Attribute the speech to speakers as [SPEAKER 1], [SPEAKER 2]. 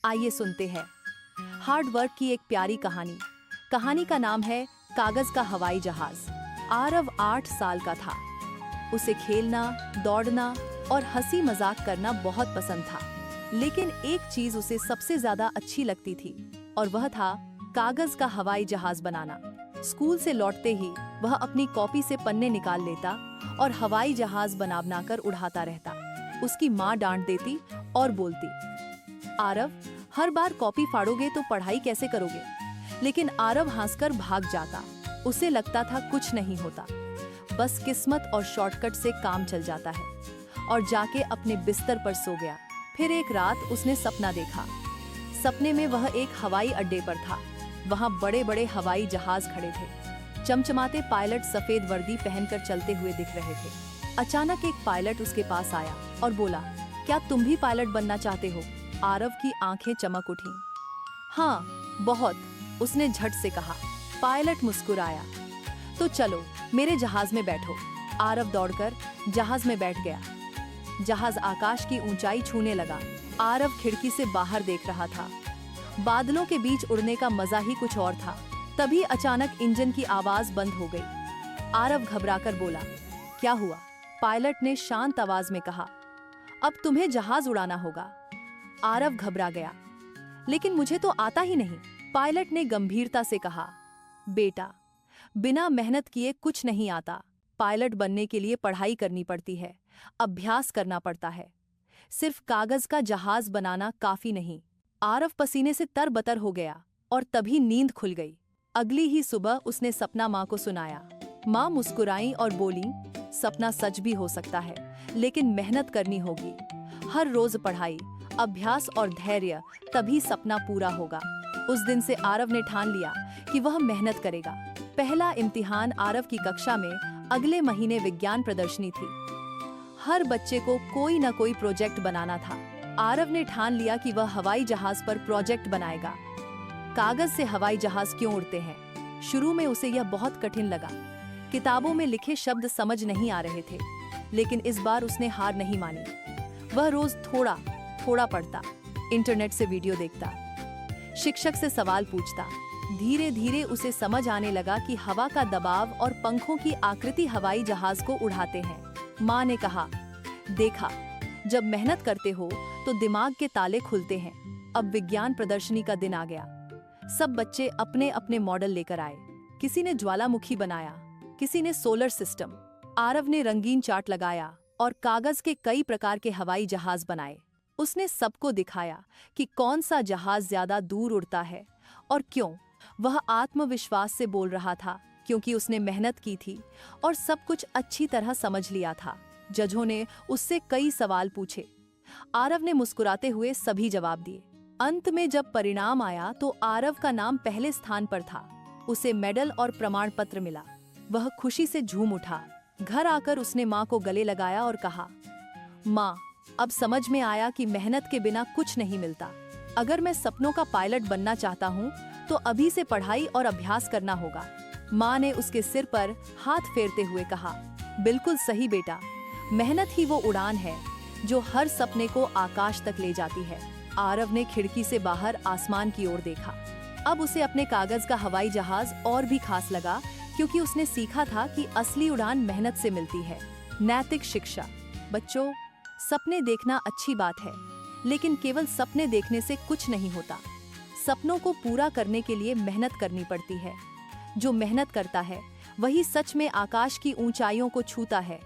[SPEAKER 1] आइए सुनते हैं हार्ड वर्क की एक प्यारी कहानी। कहानी का नाम है कागज का हवाई जहाज। आरव 8 साल का था। उसे खेलना, दौड़ना और हंसी मजाक करना बहुत पसंद था। लेकिन एक चीज उसे सबसे ज्यादा अच्छी लगती थी और वह था कागज का हवाई जहाज बनाना। स्कूल से लौटते ही वह अपनी कॉपी से पन्ने निकाल लेता और हवाई जहाज बनाकर उड़ाता रहता। उसकी माँ डांट देती और बोलती, आरव, हर बार कॉपी फाड़ोगे तो पढ़ाई कैसे करोगे? लेकिन आरव हंसकर भाग जाता। उसे लगता था कुछ नहीं होता, बस किस्मत और शॉर्टकट से काम चल जाता है, और जाके अपने बिस्तर पर सो गया। फिर एक रात उसने सपना देखा। सपने में वह एक हवाई अड्डे पर था। वहां बड़े बड़े हवाई जहाज खड़े थे। चमचमाते पायलट सफेद वर्दी पहनकर चलते हुए दिख रहे थे। अचानक एक पायलट उसके पास आया और बोला, क्या तुम भी पायलट बनना चाहते हो? आरव की आंखें चमक उठीं। हाँ, बहुत, उसने झट से कहा। पायलट मुस्कुराया। तो चलो मेरे जहाज में बैठो। आरव दौड़कर जहाज में बैठ गया। जहाज आकाश की ऊंचाई छूने लगा। आरव खिड़की से बाहर देख रहा था। बादलों के बीच उड़ने का मजा ही कुछ और था। तभी अचानक इंजन की आवाज बंद हो गई। आरव घबराकर बोला, क्या हुआ? पायलट ने शांत आवाज में कहा, अब तुम्हें जहाज उड़ाना होगा। आरव घबरा गया, लेकिन मुझे तो आता ही नहीं। पायलट ने गंभीरता से कहा, बेटा, बिना मेहनत किए कुछ नहीं आता। पायलट बनने के लिए पढ़ाई करनी पड़ती है, अभ्यास करना पड़ता है। सिर्फ कागज का जहाज बनाना काफी नहीं। आरव पसीने से तरबतर हो गया और तभी नींद खुल गई। अगली ही सुबह उसने सपना माँ को सुनाया। माँ मुस्कुराई और बोली, सपना सच भी हो सकता है, लेकिन मेहनत करनी होगी। हर रोज पढ़ाई, अभ्यास और धैर्य, तभी सपना पूरा होगा। उस दिन से आरव ने ठान लिया कि वह मेहनत करेगा। पहला इम्तिहान आरव की कक्षा में अगले महीने विज्ञान प्रदर्शनी थी। हर बच्चे को कोई न कोई प्रोजेक्ट बनाना था। आरव ने ठान लिया कि वह हवाई जहाज पर प्रोजेक्ट बनाएगा। कागज से हवाई जहाज क्यों उड़ते हैं? शुरू में उसे यह बहुत कठिन लगा। किताबों में लिखे शब्द समझ नहीं आ रहे थे, लेकिन इस बार उसने हार नहीं मानी। वह रोज थोड़ा थोड़ा पढ़ता, इंटरनेट से वीडियो देखता, शिक्षक से सवाल पूछता। धीरे धीरे उसे समझ आने लगा कि हवा का दबाव और पंखों की आकृति हवाई जहाज को उड़ाते हैं। माँ ने कहा, देखा, जब मेहनत करते हो तो दिमाग के ताले खुलते हैं। अब विज्ञान प्रदर्शनी का दिन आ गया। सब बच्चे अपने अपने मॉडल लेकर आए। किसी ने ज्वालामुखी बनाया, किसी ने सोलर सिस्टम। आरव ने रंगीन चार्ट लगाया और कागज के कई प्रकार के हवाई जहाज बनाए। उसने सबको दिखाया कि कौन सा जहाज ज्यादा दूर उड़ता है और क्यों। वह आत्मविश्वास से बोल रहा था, क्योंकि उसने मेहनत की थी और सब कुछ अच्छी तरह समझ लिया था। जजों ने उससे कई सवाल पूछे। आरव ने मुस्कुराते हुए सभी जवाब दिए। अंत में जब परिणाम आया तो आरव का नाम पहले स्थान पर था। उसे मेडल और प्रमाण पत्र मिला। वह खुशी से झूम उठा। घर आकर उसने माँ को गले लगाया और कहा, माँ, अब समझ में आया कि मेहनत के बिना कुछ नहीं मिलता। अगर मैं सपनों का पायलट बनना चाहता हूँ तो अभी से पढ़ाई और अभ्यास करना होगा। माँ ने उसके सिर पर हाथ फेरते हुए कहा, बिल्कुल सही बेटा, मेहनत ही वो उड़ान है जो हर सपने को आकाश तक ले जाती है। आरव ने खिड़की से बाहर आसमान की ओर देखा। अब उसे अपने कागज का हवाई जहाज और भी खास लगा, क्योंकि उसने सीखा था कि असली उड़ान मेहनत से मिलती है। नैतिक शिक्षा। बच्चों, सपने देखना अच्छी बात है, लेकिन केवल सपने देखने से कुछ नहीं होता। सपनों को पूरा करने के लिए मेहनत करनी पड़ती है। जो मेहनत करता है वही सच में आकाश की ऊंचाइयों को छूता है।